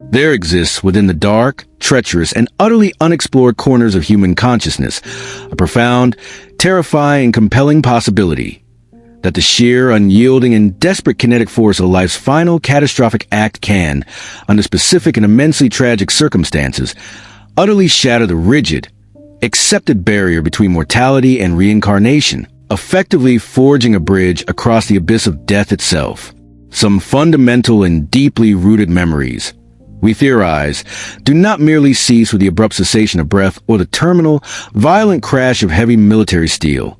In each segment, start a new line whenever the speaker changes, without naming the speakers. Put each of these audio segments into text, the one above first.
There exists within the dark, treacherous, and utterly unexplored corners of human consciousness a profound, terrifying, and compelling possibility that the sheer, unyielding, and desperate kinetic force of life's final catastrophic act can, under specific and immensely tragic circumstances, utterly shatter the rigid, accepted barrier between mortality and reincarnation, effectively forging a bridge across the abyss of death itself. Some fundamental and deeply rooted memories, we theorize, do not merely cease with the abrupt cessation of breath or the terminal, violent crash of heavy military steel.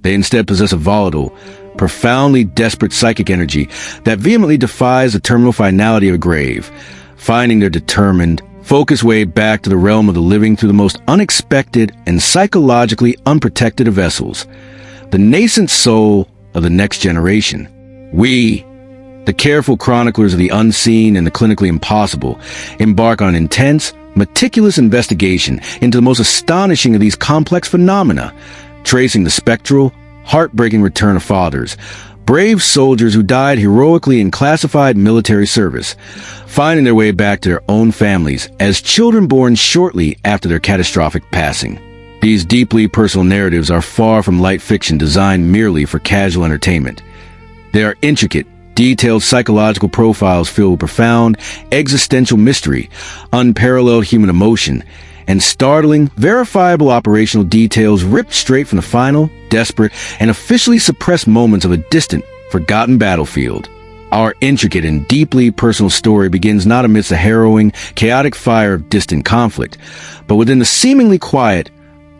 They instead possess a volatile, profoundly desperate psychic energy that vehemently defies the terminal finality of a grave, finding their determined, focused way back to the realm of the living through the most unexpected and psychologically unprotected of vessels, the nascent soul of the next generation. We, the careful chroniclers of the unseen and the clinically impossible, embark on intense, meticulous investigation into the most astonishing of these complex phenomena, tracing the spectral, heartbreaking return of fathers, brave soldiers who died heroically in classified military service, finding their way back to their own families as children born shortly after their catastrophic passing. These deeply personal narratives are far from light fiction designed merely for casual entertainment. They are intricate, detailed psychological profiles filled with profound, existential mystery, unparalleled human emotion, and startling, verifiable operational details ripped straight from the final, desperate, and officially suppressed moments of a distant, forgotten battlefield. Our intricate and deeply personal story begins not amidst the harrowing, chaotic fire of distant conflict, but within the seemingly quiet,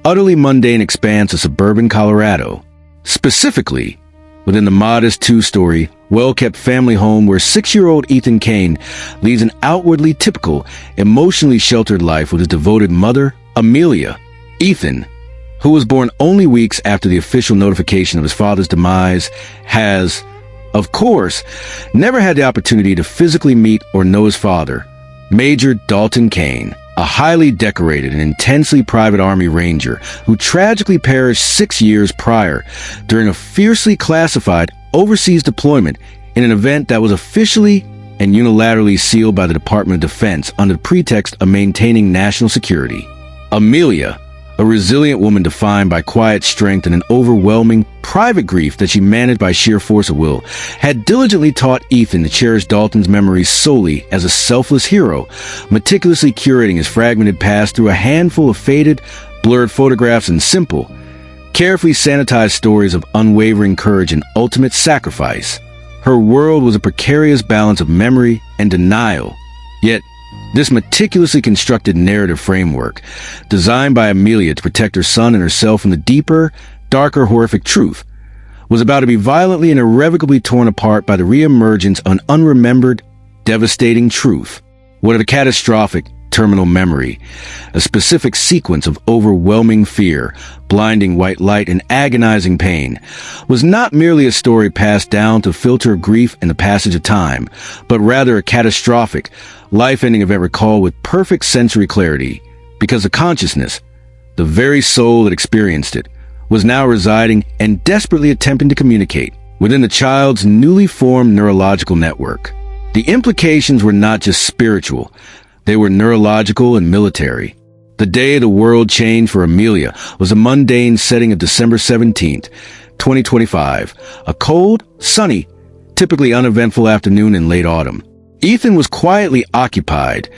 utterly mundane expanse of suburban Colorado. Specifically, within the modest two-story, well-kept family home where 6-year-old Ethan Kaine leads an outwardly typical, emotionally sheltered life with his devoted mother, Amelia. Ethan, who was born only weeks after the official notification of his father's demise, has, of course, never had the opportunity to physically meet or know his father, Major Dalton Kaine, a highly decorated and intensely private Army Ranger who tragically perished 6 years prior during a fiercely classified overseas deployment in an event that was officially and unilaterally sealed by the Department of Defense under the pretext of maintaining national security. Amelia, a resilient woman defined by quiet strength and an overwhelming private grief that she managed by sheer force of will, had diligently taught Ethan to cherish Dalton's memories solely as a selfless hero, meticulously curating his fragmented past through a handful of faded, blurred photographs and simple, carefully sanitized stories of unwavering courage and ultimate sacrifice. Her world was a precarious balance of memory and denial. Yet, this meticulously constructed narrative framework, designed by Amelia to protect her son and herself from the deeper, darker, horrific truth, was about to be violently and irrevocably torn apart by the reemergence of an unremembered, devastating truth. What of a catastrophic, terminal memory, a specific sequence of overwhelming fear, blinding white light, and agonizing pain, was not merely a story passed down to filter grief and the passage of time, but rather a catastrophic, life-ending event recalled with perfect sensory clarity, because the consciousness, the very soul that experienced it, was now residing and desperately attempting to communicate within the child's newly formed neurological network. The implications were not just spiritual, they were neurological and military. The day the world changed for Amelia was a mundane setting of December 17th, 2025, a cold, sunny, typically uneventful afternoon in late autumn. Ethan was quietly occupied,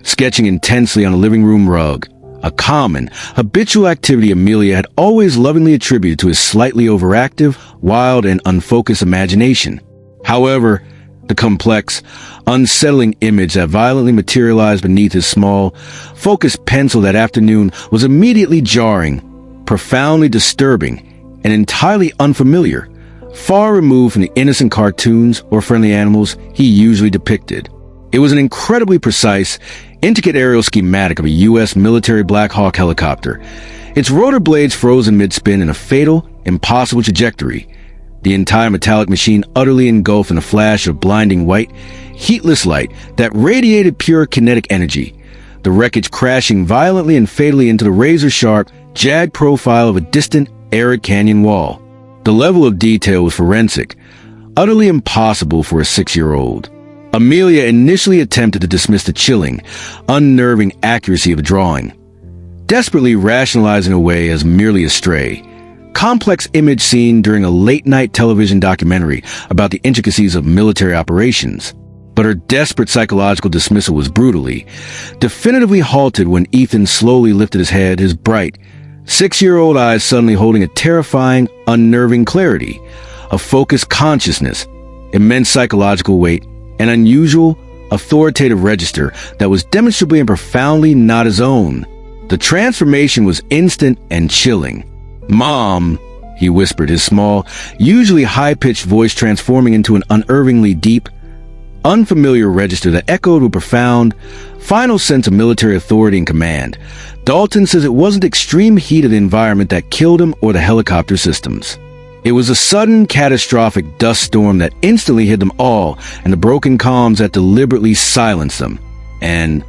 sketching intensely on a living room rug, a common, habitual activity Amelia had always lovingly attributed to his slightly overactive, wild, and unfocused imagination. However, the complex, unsettling image that violently materialized beneath his small, focused pencil that afternoon was immediately jarring, profoundly disturbing, and entirely unfamiliar, far removed from the innocent cartoons or friendly animals he usually depicted. It was an incredibly precise, intricate aerial schematic of a U.S. military Black Hawk helicopter, its rotor blades frozen mid-spin in a fatal, impossible trajectory, the entire metallic machine utterly engulfed in a flash of blinding white, heatless light that radiated pure kinetic energy, the wreckage crashing violently and fatally into the razor-sharp, jagged profile of a distant, arid canyon wall. The level of detail was forensic, utterly impossible for a 6-year-old. Amelia initially attempted to dismiss the chilling, unnerving accuracy of the drawing, desperately rationalizing away as merely a stray, complex image seen during a late-night television documentary about the intricacies of military operations. But her desperate psychological dismissal was definitively halted when Ethan slowly lifted his head, his bright, 6-year-old eyes suddenly holding a terrifying, unnerving clarity, a focused consciousness, immense psychological weight, an unusual, authoritative register that was demonstrably and profoundly not his own. The transformation was instant and chilling. "Mom," he whispered, his small, usually high-pitched voice transforming into an unnervingly deep, unfamiliar register that echoed with profound, final sense of military authority and command. Dalton says it wasn't the extreme heat of the environment that killed him or the helicopter systems. It was a sudden, catastrophic dust storm that instantly hid them all and the broken calms that deliberately silenced them. And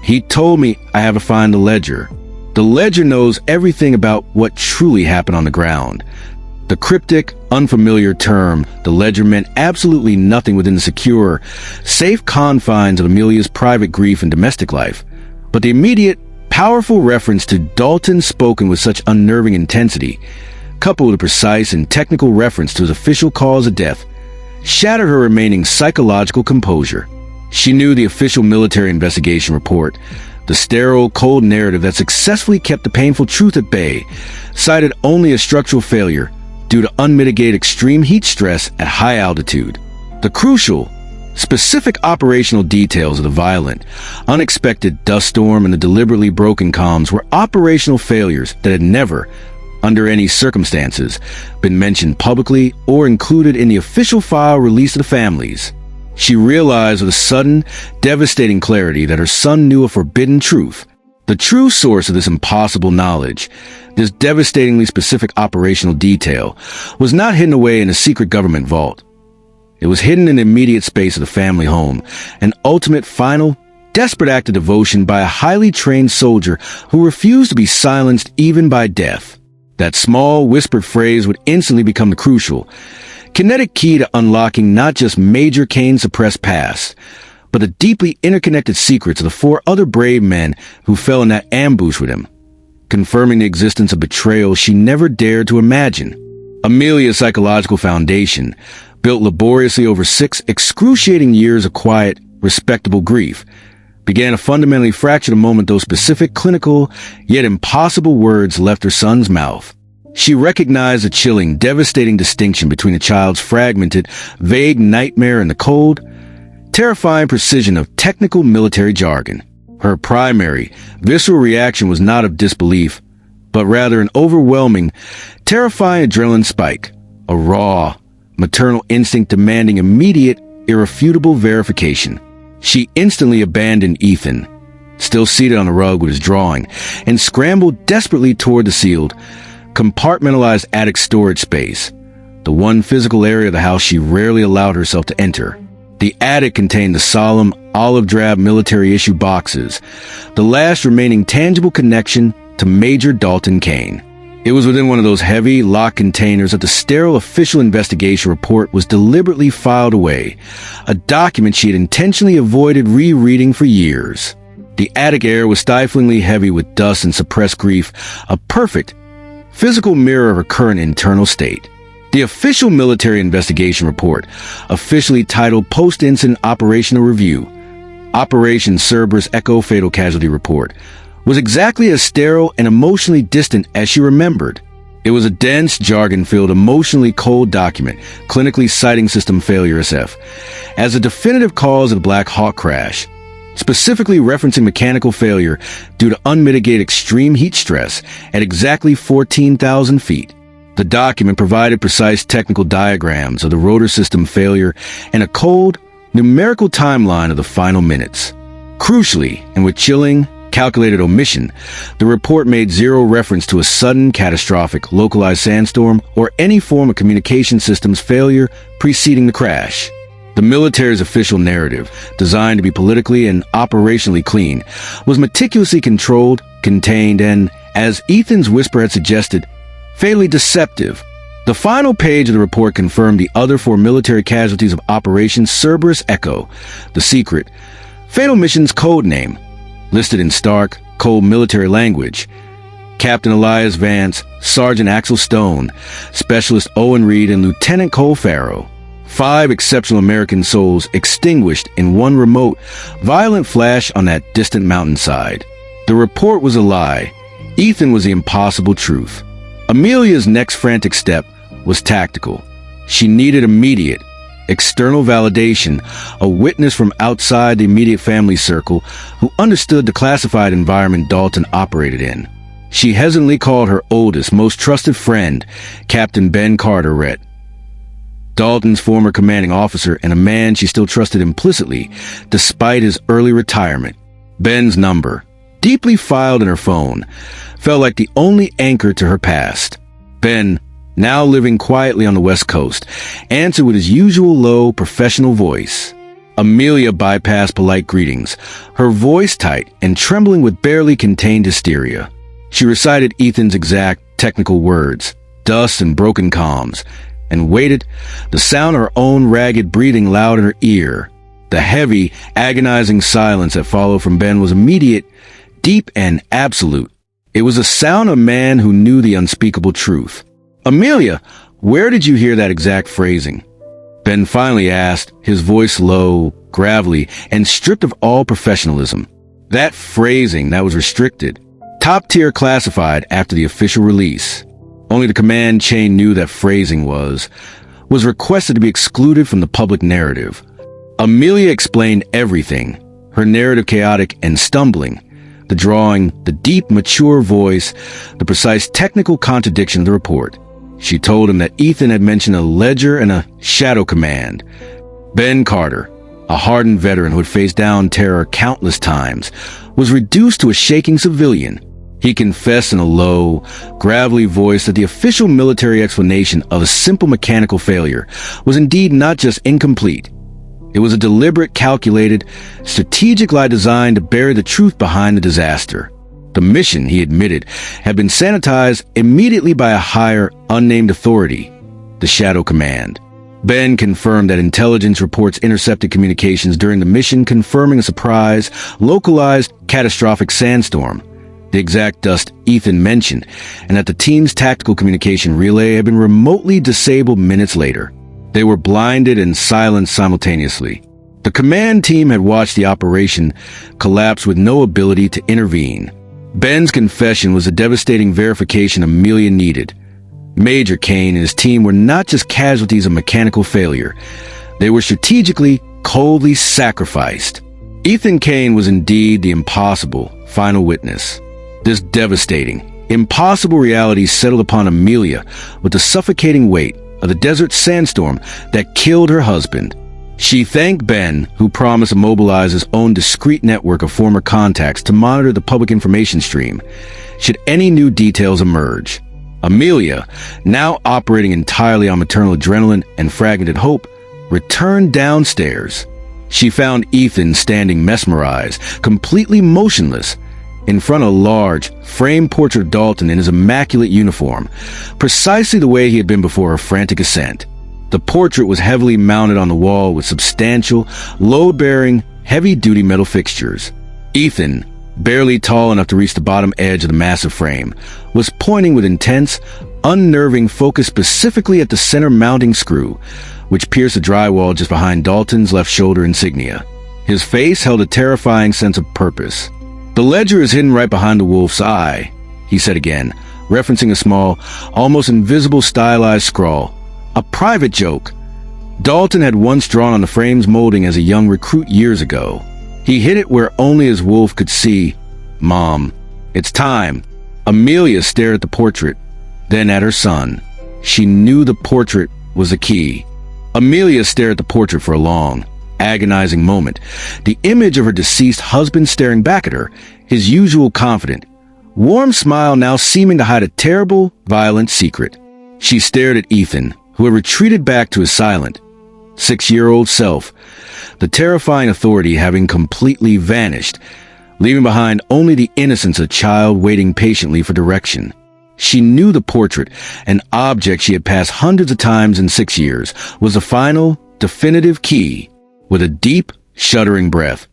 he told me I have to find the ledger. The ledger knows everything about what truly happened on the ground. The cryptic, unfamiliar term, the ledger, meant absolutely nothing within the secure, safe confines of Amelia's private grief and domestic life. But the immediate, powerful reference to Dalton spoken with such unnerving intensity, coupled with a precise and technical reference to his official cause of death, shattered her remaining psychological composure. She knew the official military investigation report, the sterile, cold narrative that successfully kept the painful truth at bay, cited only a structural failure due to unmitigated extreme heat stress at high altitude. The crucial, specific operational details of the violent, unexpected dust storm and the deliberately broken comms were operational failures that had never, under any circumstances, been mentioned publicly or included in the official file released to the families. She realized with a sudden, devastating clarity that her son knew a forbidden truth. The true source of this impossible knowledge, this devastatingly specific operational detail, was not hidden away in a secret government vault. It was hidden in the immediate space of the family home, an ultimate, final, desperate act of devotion by a highly trained soldier who refused to be silenced even by death. That small, whispered phrase would instantly become the crucial, kinetic key to unlocking not just Major Kaine's suppressed past, but the deeply interconnected secrets of the 4 other brave men who fell in that ambush with him, confirming the existence of betrayal she never dared to imagine. Amelia's psychological foundation, built laboriously over 6 excruciating years of quiet, respectable grief, began to fundamentally fracture the moment those specific, clinical, yet impossible words left her son's mouth. She recognized the chilling, devastating distinction between a child's fragmented, vague nightmare and the cold, terrifying precision of technical military jargon. Her primary, visceral reaction was not of disbelief, but rather an overwhelming, terrifying adrenaline spike, a raw, maternal instinct demanding immediate, irrefutable verification. She instantly abandoned Ethan, still seated on the rug with his drawing, and scrambled desperately toward the sealed, compartmentalized attic storage space, the one physical area of the house she rarely allowed herself to enter. The attic contained the solemn, olive-drab military-issue boxes, the last remaining tangible connection to Major Dalton Kaine. It was within one of those heavy, locked containers that the sterile official investigation report was deliberately filed away, a document she had intentionally avoided rereading for years. The attic air was stiflingly heavy with dust and suppressed grief, a perfect, physical mirror of her current internal state. The official military investigation report, officially titled Post-Incident Operational Review, Operation Cerberus Echo Fatal Casualty Report, was exactly as sterile and emotionally distant as she remembered. It was a dense, jargon-filled, emotionally cold document, clinically citing system failure SF, as a definitive cause of the Black Hawk crash, specifically referencing mechanical failure due to unmitigated extreme heat stress at exactly 14,000 feet. The document provided precise technical diagrams of the rotor system failure and a cold, numerical timeline of the final minutes. Crucially, and with chilling, calculated omission, the report made zero reference to a sudden, catastrophic, localized sandstorm or any form of communication systems failure preceding the crash. The military's official narrative, designed to be politically and operationally clean, was meticulously controlled, contained, and, as Ethan's whisper had suggested, fatally deceptive, The final page of the report confirmed the other 4 military casualties of Operation Cerberus Echo, the secret, fatal mission's code name, listed in stark, cold military language. Captain Elias Vance, Sergeant Axel Stone, Specialist Owen Reed, and Lieutenant Cole Farrow. 5 exceptional American souls extinguished in one remote, violent flash on that distant mountainside. The report was a lie. Ethan was the impossible truth. Amelia's next frantic step was tactical. She needed immediate, external validation, a witness from outside the immediate family circle who understood the classified environment Dalton operated in. She hesitantly called her oldest, most trusted friend, Captain Ben Carteret, Dalton's former commanding officer and a man she still trusted implicitly, despite his early retirement. Ben's number, deeply filed in her phone, felt like the only anchor to her past. Ben, now living quietly on the West Coast, answered with his usual low, professional voice. Amelia bypassed polite greetings, her voice tight and trembling with barely contained hysteria. She recited Ethan's exact technical words, dust and broken comms, and waited, the sound of her own ragged breathing loud in her ear. The heavy, agonizing silence that followed from Ben was immediate, deep, and absolute. It was the sound of a man who knew the unspeakable truth. "Amelia, where did you hear that exact phrasing?" Ben finally asked, his voice low, gravelly, and stripped of all professionalism. That phrasing that was restricted, top-tier classified after the official release. Only the command chain knew that phrasing was requested to be excluded from the public narrative. Amelia explained everything, her narrative chaotic and stumbling, the drawing, the deep, mature voice, the precise technical contradiction of the report. She told him that Ethan had mentioned a ledger and a shadow command. Ben Carter, a hardened veteran who had faced down terror countless times, was reduced to a shaking civilian. He confessed in a low, gravelly voice that the official military explanation of a simple mechanical failure was indeed not just incomplete. It was a deliberate, calculated, strategic lie designed to bury the truth behind the disaster. The mission, he admitted, had been sanitized immediately by a higher, unnamed authority, the Shadow Command. Ben confirmed that intelligence reports intercepted communications during the mission, confirming a surprise, localized, catastrophic sandstorm, the exact dust Ethan mentioned, and that the team's tactical communication relay had been remotely disabled minutes later. They were blinded and silenced simultaneously. The command team had watched the operation collapse with no ability to intervene. Ben's confession was a devastating verification Amelia needed. Major Kaine and his team were not just casualties of mechanical failure. They were strategically, coldly sacrificed. Ethan Kaine was indeed the impossible final witness. This devastating, impossible reality settled upon Amelia with the suffocating weight of the desert sandstorm that killed her husband. She thanked Ben, who promised to mobilize his own discreet network of former contacts to monitor the public information stream, should any new details emerge. Amelia, now operating entirely on maternal adrenaline and fragmented hope, returned downstairs. She found Ethan standing mesmerized, completely motionless, in front of a large, framed portrait of Dalton in his immaculate uniform, precisely the way he had been before her frantic ascent. The portrait was heavily mounted on the wall with substantial, load-bearing, heavy-duty metal fixtures. Ethan, barely tall enough to reach the bottom edge of the massive frame, was pointing with intense, unnerving focus specifically at the center mounting screw, which pierced the drywall just behind Dalton's left shoulder insignia. His face held a terrifying sense of purpose. "The ledger is hidden right behind the wolf's eye," he said again, referencing a small, almost invisible stylized scrawl. A private joke Dalton had once drawn on the frame's molding as a young recruit years ago. He hid it where only his wolf could see. "Mom, it's time." Amelia stared at the portrait, then at her son. She knew the portrait was the key. Amelia stared at the portrait for a long, agonizing moment, the image of her deceased husband staring back at her, his usual confident, warm smile now seeming to hide a terrible, violent secret. She stared at Ethan, who had retreated back to his silent, 6-year-old self, the terrifying authority having completely vanished, leaving behind only the innocence of a child waiting patiently for direction. She knew the portrait, an object she had passed hundreds of times in 6 years, was the final, definitive key. With a deep, shuddering breath,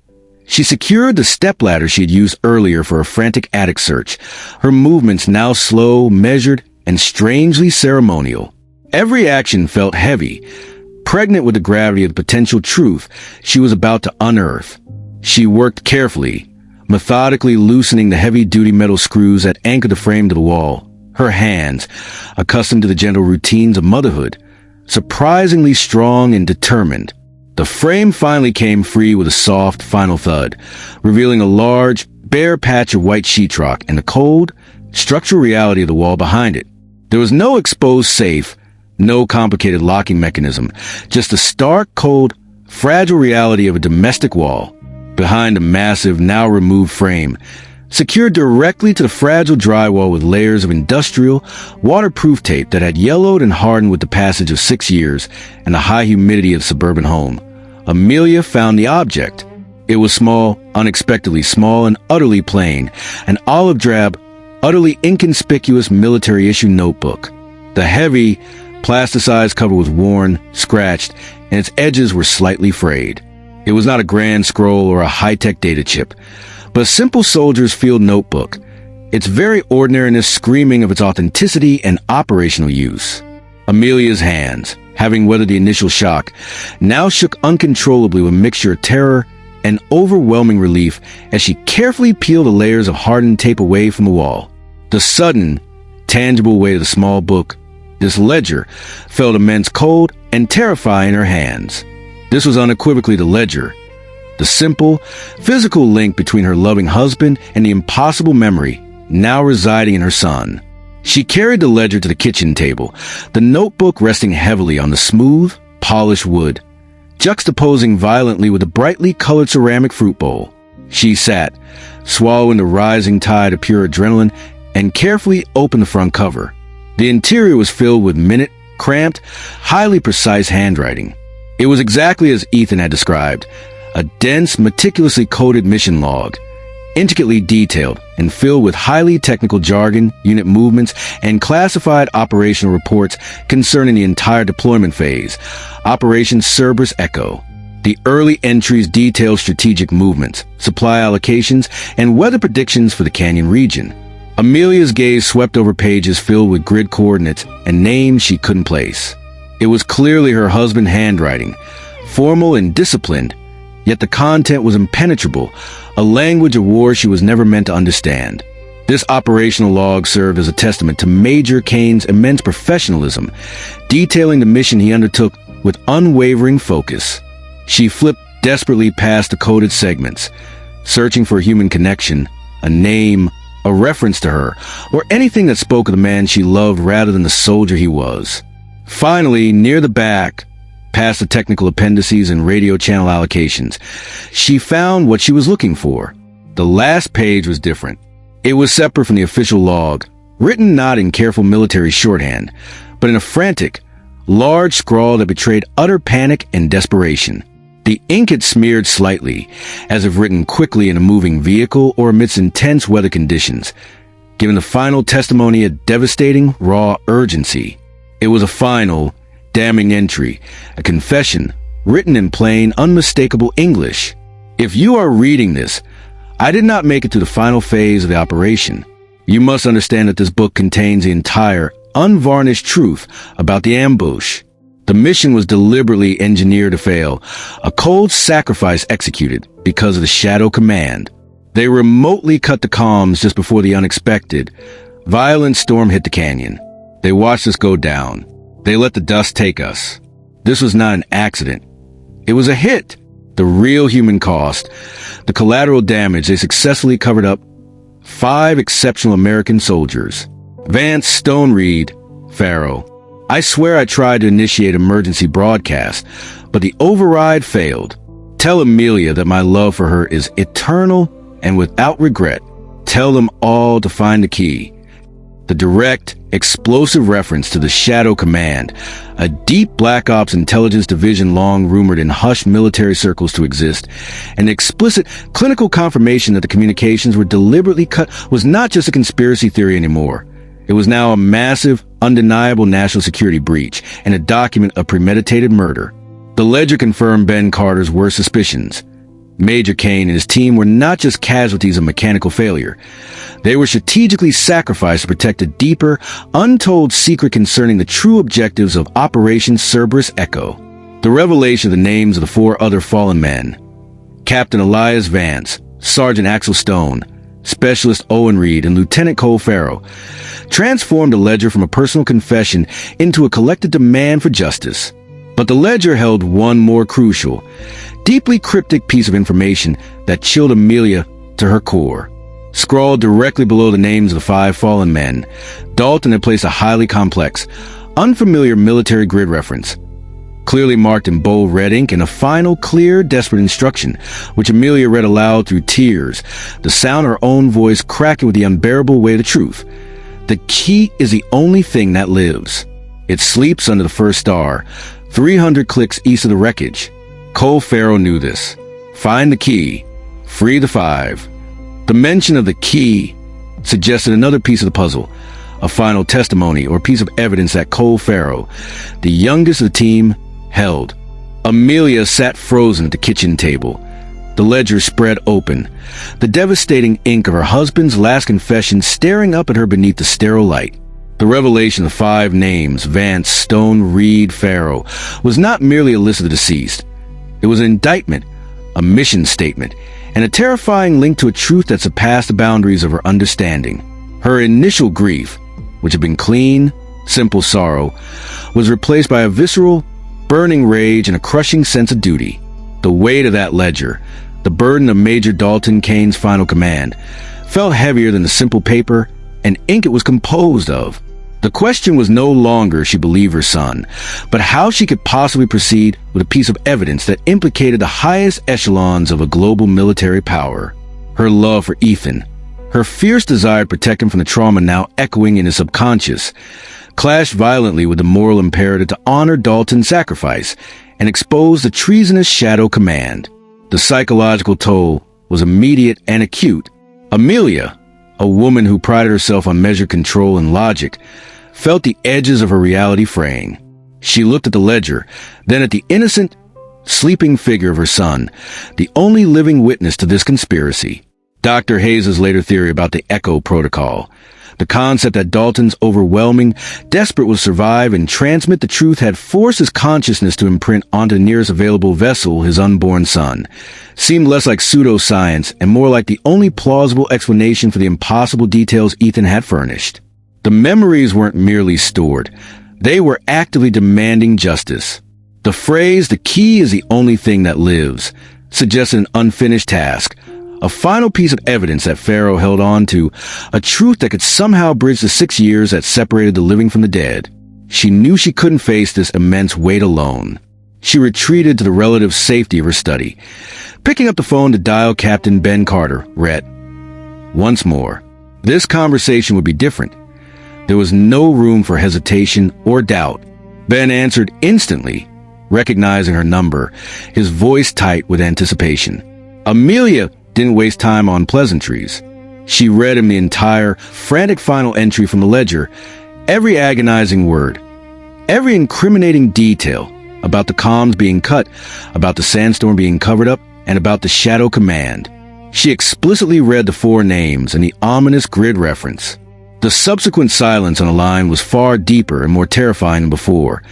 she secured the stepladder she had used earlier for a frantic attic search, her movements now slow, measured, and strangely ceremonial. Every action felt heavy, pregnant with the gravity of the potential truth she was about to unearth. She worked carefully, methodically loosening the heavy-duty metal screws that anchored the frame to the wall. Her hands, accustomed to the gentle routines of motherhood, surprisingly strong and determined. The frame finally came free with a soft, final thud, revealing a large, bare patch of white sheetrock and the cold, structural reality of the wall behind it. There was no exposed safe, no complicated locking mechanism, just the stark, cold, fragile reality of a domestic wall. Behind a massive, now-removed frame, secured directly to the fragile drywall with layers of industrial, waterproof tape that had yellowed and hardened with the passage of 6 years and the high humidity of suburban home, Amelia found the object. It was small, unexpectedly small and utterly plain, an olive drab, utterly inconspicuous military-issue notebook. The heavy, plasticized cover was worn, scratched, and its edges were slightly frayed. It was not a grand scroll or a high-tech data chip, but a simple soldier's field notebook, its very ordinariness screaming of its authenticity and operational use. Amelia's hands, having weathered the initial shock, now shook uncontrollably with a mixture of terror and overwhelming relief as she carefully peeled the layers of hardened tape away from the wall. The sudden, tangible weight of the small book, this ledger, felt immense, cold, and terrifying in her hands. This was unequivocally the ledger, the simple, physical link between her loving husband and the impossible memory now residing in her son. She carried the ledger to the kitchen table, the notebook resting heavily on the smooth, polished wood, juxtaposing violently with the brightly colored ceramic fruit bowl. She sat, swallowing the rising tide of pure adrenaline, and carefully opened the front cover. The interior was filled with minute, cramped, highly precise handwriting. It was exactly as Ethan had described, a dense, meticulously coded mission log, intricately detailed and filled with highly technical jargon, unit movements, and classified operational reports concerning the entire deployment phase, Operation Cerberus Echo. The early entries detailed strategic movements, supply allocations, and weather predictions for the Canyon region. Amelia's gaze swept over pages filled with grid coordinates and names she couldn't place. It was clearly her husband's handwriting, formal and disciplined, yet the content was impenetrable, a language of war she was never meant to understand. This operational log served as a testament to Major Kaine's immense professionalism, detailing the mission he undertook with unwavering focus. She flipped desperately past the coded segments, searching for a human connection, a name, a reference to her, or anything that spoke of the man she loved rather than the soldier he was. Finally, near the back, past the technical appendices and radio channel allocations, she found what she was looking for. The last page was different. It was separate from the official log, written not in careful military shorthand, but in a frantic, large scrawl that betrayed utter panic and desperation. The ink had smeared slightly, as if written quickly in a moving vehicle or amidst intense weather conditions, giving the final testimony a devastating, raw urgency. It was a final, damning entry, a confession, written in plain, unmistakable English. If you are reading this, I did not make it to the final phase of the operation. You must understand that this book contains the entire, unvarnished truth about the ambush. The mission was deliberately engineered to fail, a cold sacrifice executed because of the Shadow Command. They remotely cut the comms just before the unexpected, violent storm hit the canyon. They watched us go down. They let the dust take us. This was not an accident. It was a hit. The real human cost, the collateral damage they successfully covered up. 5 exceptional American soldiers. Vance, Stonereed, Farrow. I swear I tried to initiate emergency broadcast, but the override failed. Tell Amelia that my love for her is eternal and without regret. Tell them all to find the key. The direct, explosive reference to the Shadow Command, a deep Black Ops intelligence division long rumored in hushed military circles to exist, and explicit clinical confirmation that the communications were deliberately cut was not just a conspiracy theory anymore. It was now a massive, undeniable national security breach and a document of premeditated murder. The ledger confirmed Ben Carter's worst suspicions. Major Kaine and his team were not just casualties of mechanical failure. They were strategically sacrificed to protect a deeper, untold secret concerning the true objectives of Operation Cerberus Echo. The revelation of the names of the 4 other fallen men, Captain Elias Vance, Sergeant Axel Stone, Specialist Owen Reed, and Lieutenant Cole Farrow, transformed the ledger from a personal confession into a collective demand for justice. But the ledger held one more crucial, deeply cryptic piece of information that chilled Amelia to her core. Scrawled directly below the names of the 5 fallen men, Dalton had placed a highly complex, unfamiliar military grid reference, clearly marked in bold red ink, and a final, clear, desperate instruction, which Amelia read aloud through tears, the sound of her own voice cracking with the unbearable weight of truth. The key is the only thing that lives. It sleeps under the first star, 300 clicks east of the wreckage. Cole Farrow knew this. Find the key. Free the 5. The mention of the key suggested another piece of the puzzle, a final testimony or piece of evidence that Cole Farrow, the youngest of the team, held. Amelia sat frozen at the kitchen table, the ledger spread open, the devastating ink of her husband's last confession staring up at her beneath the sterile light. The revelation of 5 names, Vance, Stone, Reed, Farrow, was not merely a list of the deceased. It was an indictment, a mission statement, and a terrifying link to a truth that surpassed the boundaries of her understanding. Her initial grief, which had been clean, simple sorrow, was replaced by a visceral, burning rage and a crushing sense of duty. The weight of that ledger, the burden of Major Dalton Kaine's final command, felt heavier than the simple paper and ink it was composed of. The question was no longer if she believed her son, but how she could possibly proceed with a piece of evidence that implicated the highest echelons of a global military power. Her love for Ethan, her fierce desire to protect him from the trauma now echoing in his subconscious, clashed violently with the moral imperative to honor Dalton's sacrifice and expose the treasonous Shadow Command. The psychological toll was immediate and acute. Amelia, a woman who prided herself on measured control and logic, felt the edges of her reality fraying. She looked at the ledger, then at the innocent, sleeping figure of her son, the only living witness to this conspiracy. Dr. Hayes' later theory about the Echo Protocol, the concept that Dalton's overwhelming, desperate will survive and transmit the truth, had forced his consciousness to imprint onto the nearest available vessel, his unborn son, seemed less like pseudoscience and more like the only plausible explanation for the impossible details Ethan had furnished. The memories weren't merely stored. They were actively demanding justice. The phrase, "the key is the only thing that lives," suggested an unfinished task, a final piece of evidence that Farrow held on to, a truth that could somehow bridge the 6 years that separated the living from the dead. She knew she couldn't face this immense weight alone. She retreated to the relative safety of her study, picking up the phone to dial Captain Ben Carter, Rhett. Once more, this conversation would be different. There was no room for hesitation or doubt. Ben answered instantly, recognizing her number, his voice tight with anticipation. Amelia didn't waste time on pleasantries. She read him the entire, frantic final entry from the ledger, every agonizing word, every incriminating detail about the comms being cut, about the sandstorm being covered up, and about the Shadow Command. She explicitly read the 4 names and the ominous grid reference. The subsequent silence on the line was far deeper and more terrifying than before.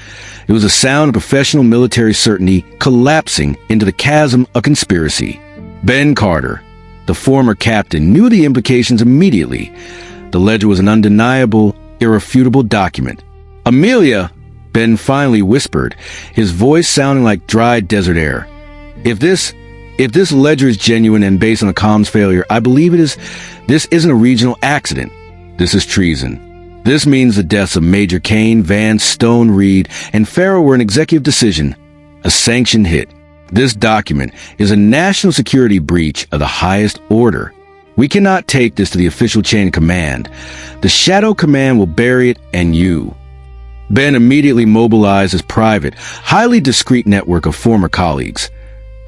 It was the sound of professional military certainty collapsing into the chasm of conspiracy. Ben Carter, the former captain, knew the implications immediately. The ledger was an undeniable, irrefutable document. "Amelia," Ben finally whispered, his voice sounding like dry desert air. If this ledger is genuine and based on a comms failure, I believe it is. This isn't a regional accident. This is treason. This means the deaths of Major Kaine, Vance, Stone, Reed, and Farrow were an executive decision, a sanctioned hit. This document is a national security breach of the highest order. We cannot take this to the official chain of command. The Shadow Command will bury it, and you. Ben immediately mobilized his private, highly discreet network of former colleagues,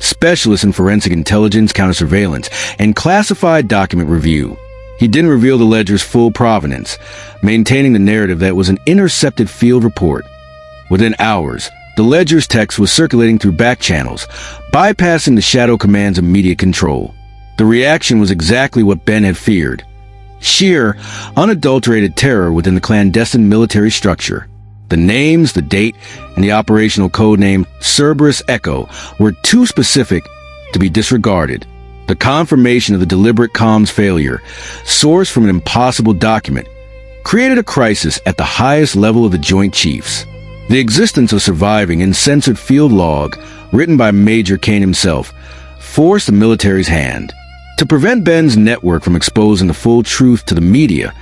specialists in forensic intelligence, counter-surveillance, and classified document review. He didn't reveal the ledger's full provenance, maintaining the narrative that it was an intercepted field report. Within hours, the ledger's text was circulating through back channels, bypassing the Shadow Command's immediate control. The reaction was exactly what Ben had feared. Sheer, unadulterated terror within the clandestine military structure. The names, the date, and the operational codename Cerberus Echo were too specific to be disregarded. The confirmation of the deliberate comms failure, sourced from an impossible document, created a crisis at the highest level of the Joint Chiefs. The existence of surviving uncensored field log, written by Major Kaine himself, forced the military's hand. To prevent Ben's network from exposing the full truth to the media,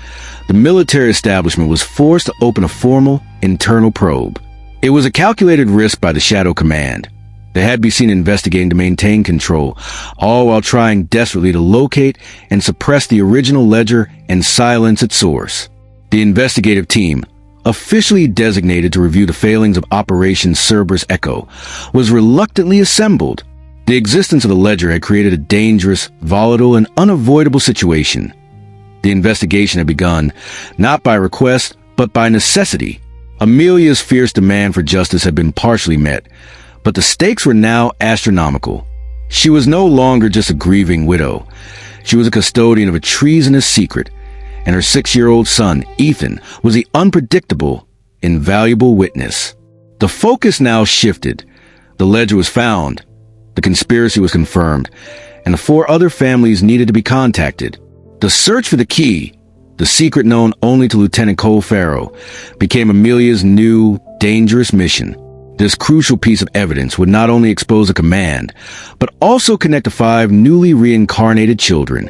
the military establishment was forced to open a formal, internal probe. It was a calculated risk by the Shadow Command. They had been seen investigating to maintain control, all while trying desperately to locate and suppress the original ledger and silence its source. The investigative team, officially designated to review the failings of Operation Cerberus Echo, was reluctantly assembled. The existence of the ledger had created a dangerous, volatile, and unavoidable situation. The investigation had begun, not by request, but by necessity. Amelia's fierce demand for justice had been partially met, but the stakes were now astronomical. She was no longer just a grieving widow. She was a custodian of a treasonous secret, and her 6-year-old son, Ethan, was the unpredictable, invaluable witness. The focus now shifted. The ledger was found, the conspiracy was confirmed, and the 4 other families needed to be contacted. The search for the key, the secret known only to Lieutenant Cole Farrow, became Amelia's new, dangerous mission. This crucial piece of evidence would not only expose the command, but also connect the 5 newly reincarnated children.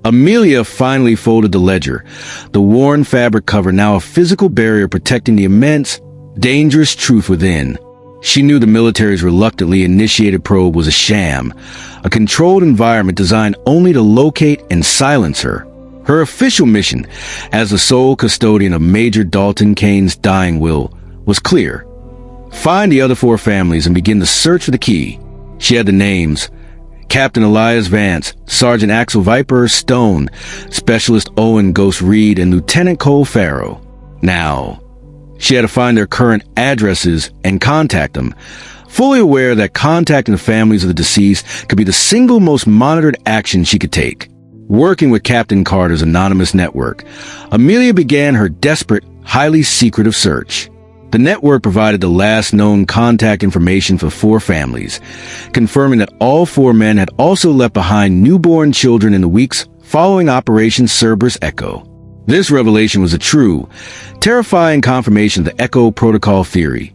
Amelia finally folded the ledger, the worn fabric cover now a physical barrier protecting the immense, dangerous truth within. She knew the military's reluctantly initiated probe was a sham, a controlled environment designed only to locate and silence her. Her official mission, as the sole custodian of Major Dalton Kaine's dying will, was clear. Find the other 4 families and begin the search for the key. She had the names: Captain Elias Vance, Sergeant Axel Viper Stone, Specialist Owen Ghost Reed, and Lieutenant Cole Farrow. Now, she had to find their current addresses and contact them, fully aware that contacting the families of the deceased could be the single most monitored action she could take. Working with Captain Carter's anonymous network, Amelia began her desperate, highly secretive search. The network provided the last known contact information for 4 families, confirming that all 4 men had also left behind newborn children in the weeks following Operation Cerberus Echo. This revelation was a true, terrifying confirmation of the Echo Protocol theory.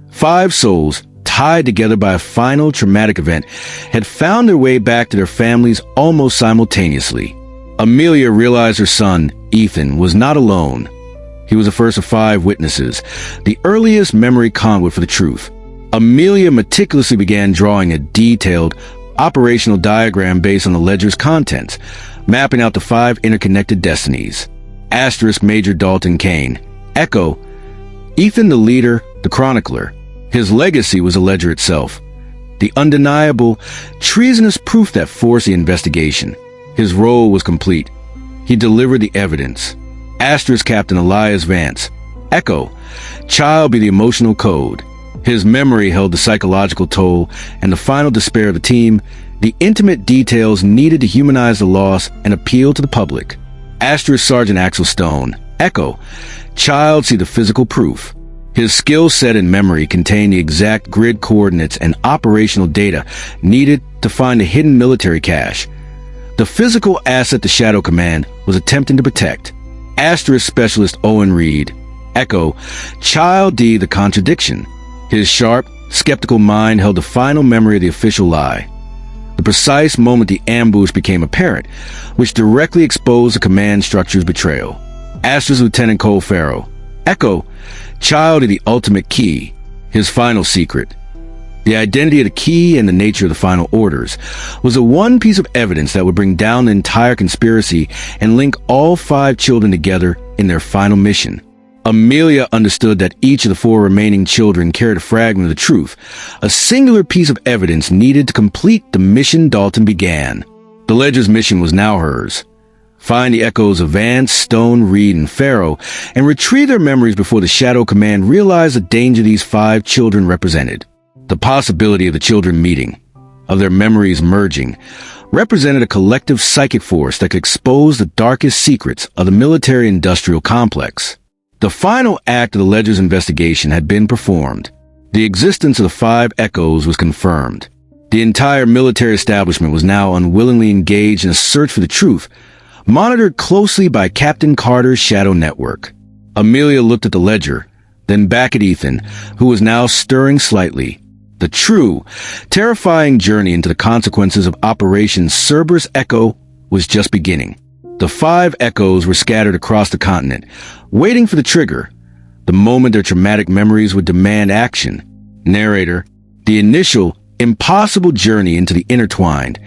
5 souls, tied together by a final traumatic event, had found their way back to their families almost simultaneously. Amelia realized her son, Ethan, was not alone. He was the first of 5 witnesses, the earliest memory conduit for the truth. Amelia meticulously began drawing a detailed, operational diagram based on the ledger's contents, mapping out the 5 interconnected destinies. Asterisk Major Dalton Kaine. Echo. Ethan the leader, the chronicler. His legacy was the ledger itself, the undeniable, treasonous proof that forced the investigation. His role was complete. He delivered the evidence. Asterisk Captain Elias Vance. Echo. Child be the emotional code. His memory held the psychological toll and the final despair of the team, the intimate details needed to humanize the loss and appeal to the public. Asterisk Sergeant Axel Stone. Echo. Child see the physical proof. His skill set and memory contained the exact grid coordinates and operational data needed to find a hidden military cache, the physical asset the Shadow Command was attempting to protect. Asterisk Specialist Owen Reed. Echo. Child D the contradiction. His sharp, skeptical mind held the final memory of the official lie, the precise moment the ambush became apparent, which directly exposed the command structure's betrayal. Asterisk Lieutenant Cole Farrow. Echo. Child of the ultimate key, his final secret. The identity of the key and the nature of the final orders was the one piece of evidence that would bring down the entire conspiracy and link all 5 children together in their final mission. Amelia understood that each of the 4 remaining children carried a fragment of the truth, a singular piece of evidence needed to complete the mission Dalton began. The ledger's mission was now hers. Find the echoes of Vance, Stone, Reed, and Farrow, and retrieve their memories before the Shadow Command realize the danger these 5 children represented. The possibility of the children meeting, of their memories merging, represented a collective psychic force that could expose the darkest secrets of the military-industrial complex. The final act of the Ledger's investigation had been performed. The existence of the 5 echoes was confirmed. The entire military establishment was now unwillingly engaged in a search for the truth, monitored closely by Captain Carter's shadow network. Amelia looked at the Ledger, then back at Ethan, who was now stirring slightly. The true, terrifying journey into the consequences of Operation Cerberus Echo was just beginning. The 5 echoes were scattered across the continent, waiting for the trigger, the moment their traumatic memories would demand action. Narrator, the initial, impossible journey into the intertwined,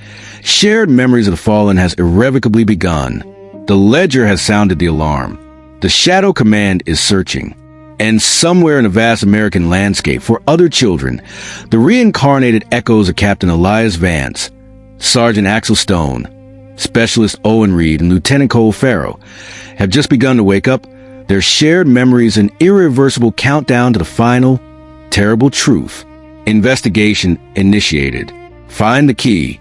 shared memories of the fallen has irrevocably begun. The Ledger has sounded the alarm. The Shadow Command is searching. And somewhere in the vast American landscape for other children, the reincarnated echoes of Captain Elias Vance, Sergeant Axel Stone, Specialist Owen Reed, and Lieutenant Cole Farrow have just begun to wake up, their shared memories an irreversible countdown to the final, terrible truth. Investigation initiated. Find the key.